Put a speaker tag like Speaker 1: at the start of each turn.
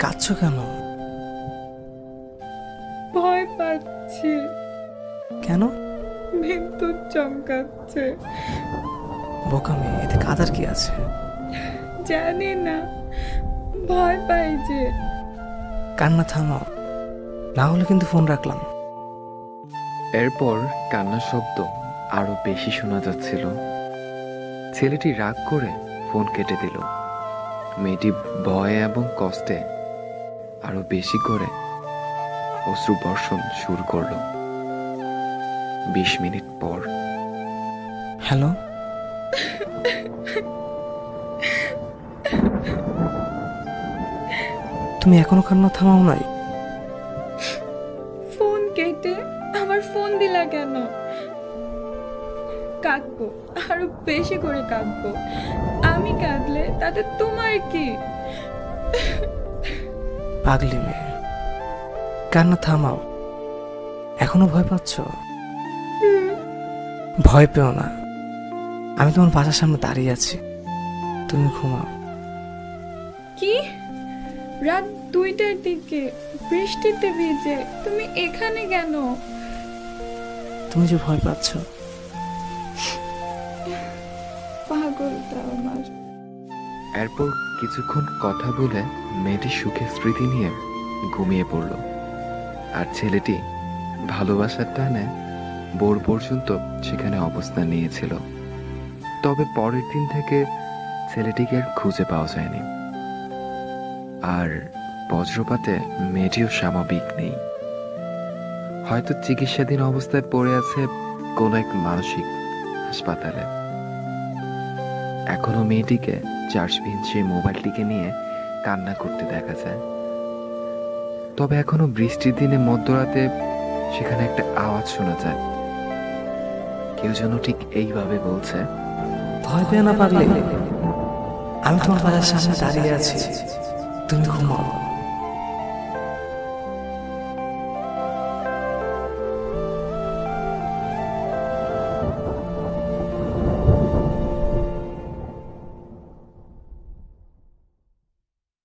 Speaker 1: কাঁদছো কেন?
Speaker 2: ভয় পাচ্ছি।
Speaker 1: কেন?
Speaker 2: বিদ্যুৎ চমকাচ্ছে।
Speaker 1: বোকামি, এতে কাদার কি আছে?
Speaker 2: জানি না, ভয় পাই যে।
Speaker 1: কান্না থামাও, না হলে কিন্তু ফোন রাখলাম।
Speaker 3: এরপর কান্নার শব্দ আরো বেশি শোনা যাচ্ছিল। ছেলেটি রাগ করে ফোন কেটে দিল। মেয়েটি ভয়ে এবং কষ্টে আরো বেশি করে অশ্রু বর্ষণ শুরু করলো। 20 মিনিট পর
Speaker 1: হ্যালো, তুমি এখনো কান্না থামাও নাই?
Speaker 2: ফোন কেটে আবার ফোন দিলা কেন? কাঁদবো, আরো বেশি করে কাঁদবো। আমি কাঁদলে তাতে তোমার কি?
Speaker 1: পাগলি মেয়ে, কান্না থামাও। এখনো ভয় পাচ্ছ? ভয় পেও না, আমি তোমার বাসার সামনে দাঁড়িয়ে আছি, তুমি ঘুমাও।
Speaker 2: কি? রাত 2টার দিকে বৃষ্টিতে ভিজে তুমি এখানে কেন?
Speaker 1: তুমি যে ভয় পাচ্ছ।
Speaker 2: পাগলটা আমার।
Speaker 3: এরপর কিছুক্ষণ কথা বলে মেয়েটি সুখের স্মৃতি নিয়ে ঘুমিয়ে পড়ল। আর ছেলেটি ভালোবাসার টানে ভোর পর্যন্ত সেখানে অবস্থান নিয়েছিল। তবে পরের দিন থেকে ছেলেটিকে আর খুঁজে পাওয়া যায়নি। আর বজ্রপাতে মেয়েটিও স্বাভাবিক নেই। হয়তো চিকিৎসাধীন অবস্থায় পড়ে আছে কোনো এক মানসিক হাসপাতালে। এখনো মেয়েটিকে চার্জবিহীন সেই মোবাইলটিকে নিয়ে কান্না করতে দেখা যায়। তবে এখনো বৃষ্টির দিনে মধ্যরাতে সেখানে একটা আওয়াজ শোনা যায়। কেউ যেন ঠিক এইভাবে বলছে,
Speaker 1: ভয় পেও না পাগলি, আমি তোমার বাসার সামনে দাঁড়িয়ে আছি, তুমি ঘুমাও।